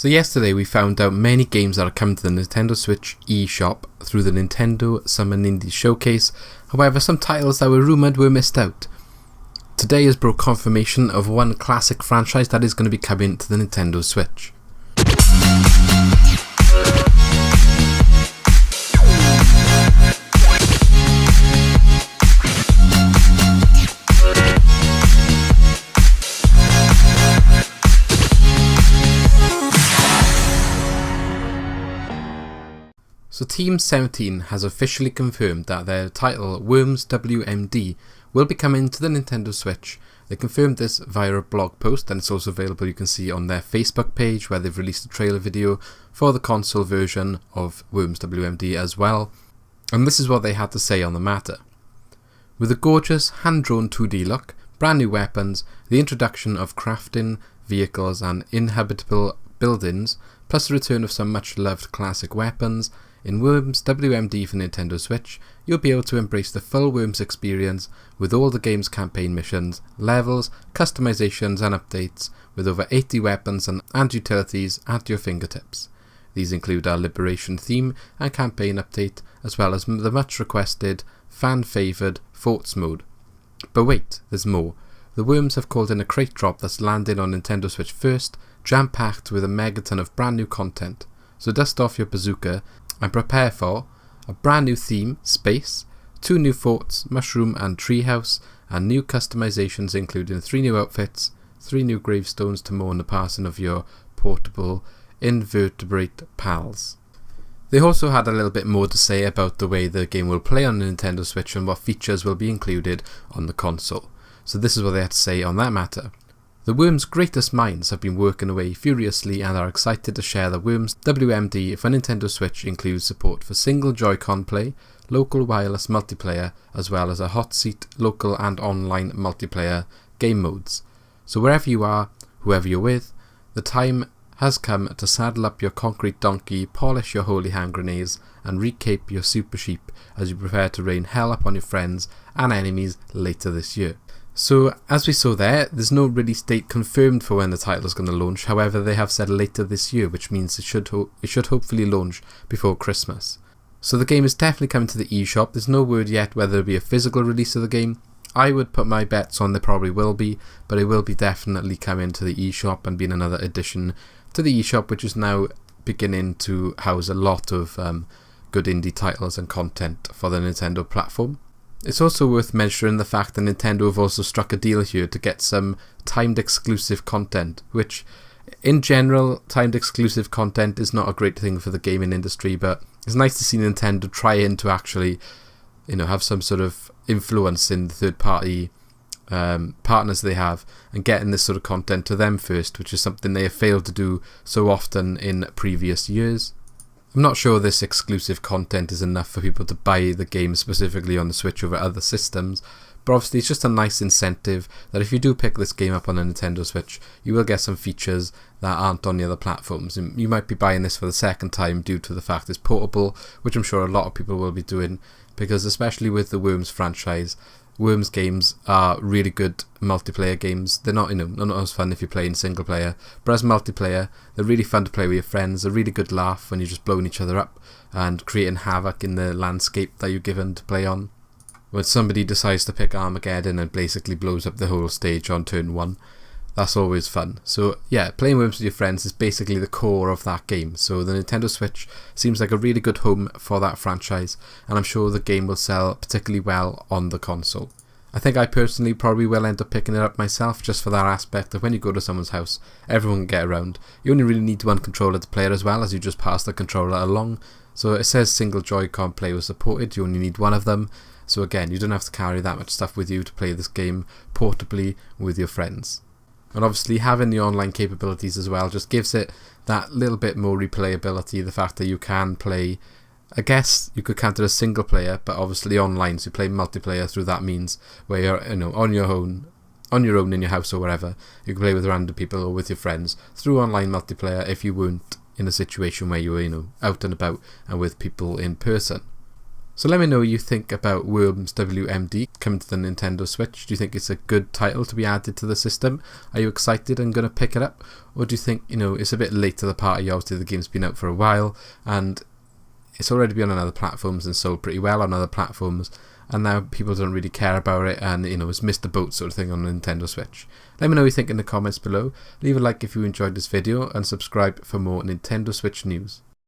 So yesterday we found out many games that are coming to the Nintendo Switch eShop through the Nintendo Summer Indie Showcase. However, some titles that were rumoured were missed out. Today has brought confirmation of one classic franchise that is going to be coming to the Nintendo Switch. So Team 17 has officially confirmed that their title, Worms W.M.D, will be coming to the Nintendo Switch. They confirmed this via a blog post, and it's also available, you can see, on their Facebook page, where they've released a trailer video for the console version of Worms W.M.D as well. And this is what they had to say on the matter. With a gorgeous hand-drawn 2D look, brand new weapons, the introduction of crafting, vehicles and inhabitable buildings, plus the return of some much-loved classic weapons, in Worms W.M.D for Nintendo Switch, you'll be able to embrace the full Worms experience with all the game's campaign missions, levels, customizations and updates, with over 80 weapons and utilities at your fingertips. These include our Liberation theme and campaign update, as well as the much requested, fan-favoured Forts mode. But wait, there's more. The Worms have called in a crate drop that's landing on Nintendo Switch first, jam-packed with a megaton of brand new content. So dust off your bazooka and prepare for a brand new theme, Space, 2 new forts, Mushroom and Treehouse, and new customizations including 3 new outfits, 3 new gravestones to mourn the passing of your portable invertebrate pals. They also had a little bit more to say about the way the game will play on the Nintendo Switch and what features will be included on the console. So this is what they had to say on that matter. The Worms' greatest minds have been working away furiously and are excited to share that Worms W.M.D for Nintendo Switch includes support for single Joy-Con play, local wireless multiplayer, as well as a hot seat local and online multiplayer game modes. So wherever you are, whoever you're with, the time has come to saddle up your concrete donkey, polish your holy hand grenades, and recape your super sheep as you prepare to rain hell upon your friends and enemies later this year. So, as we saw there's no release date confirmed for when the title is going to launch. However, they have said later this year, which means it should hopefully launch before Christmas. So the game is definitely coming to the eShop. There's no word yet whether it'll be a physical release of the game. I would put my bets on there probably will be, but it will be definitely coming to the eShop and being another addition to the eShop, which is now beginning to house a lot of good indie titles and content for the Nintendo platform. It's also worth mentioning the fact that Nintendo have also struck a deal here to get some timed exclusive content, which in general, timed exclusive content is not a great thing for the gaming industry, but it's nice to see Nintendo trying to actually, have some sort of influence in the third party partners they have and getting this sort of content to them first, which is something they have failed to do so often in previous years. I'm not sure this exclusive content is enough for people to buy the game specifically on the Switch over other systems, but obviously it's just a nice incentive that if you do pick this game up on a Nintendo Switch, you will get some features that aren't on the other platforms. And you might be buying this for the second time due to the fact it's portable, which I'm sure a lot of people will be doing, because especially with the Worms franchise, Worms games are really good multiplayer games. They're not, not as fun if you're playing single player, but as multiplayer, they're really fun to play with your friends. A really good laugh when you're just blowing each other up and creating havoc in the landscape that you're given to play on. When somebody decides to pick Armageddon and basically blows up the whole stage on turn 1, that's always fun. So yeah, playing Worms with your friends is basically the core of that game. So the Nintendo Switch seems like a really good home for that franchise, and I'm sure the game will sell particularly well on the console. I think I personally probably will end up picking it up myself, just for that aspect of when you go to someone's house, everyone can get around. You only really need one controller to play it as well, as you just pass the controller along. So it says single Joy-Con play was supported, you only need one of them. So again, you don't have to carry that much stuff with you to play this game portably with your friends. And obviously having the online capabilities as well just gives it that little bit more replayability, the fact that you can play, I guess you could count it as single player, but obviously online, so you play multiplayer through that means, where you're on your own in your house or wherever. You can play with random people or with your friends through online multiplayer if you weren't in a situation where you were out and about and with people in person. So let me know what you think about Worms W.M.D. coming to the Nintendo Switch. Do you think it's a good title to be added to the system? Are you excited and going to pick it up? Or do you think, it's a bit late to the party? Obviously the game's been out for a while and it's already been on other platforms and sold pretty well on other platforms, and now people don't really care about it, and it's missed the boat sort of thing on the Nintendo Switch. Let me know what you think in the comments below. Leave a like if you enjoyed this video and subscribe for more Nintendo Switch news.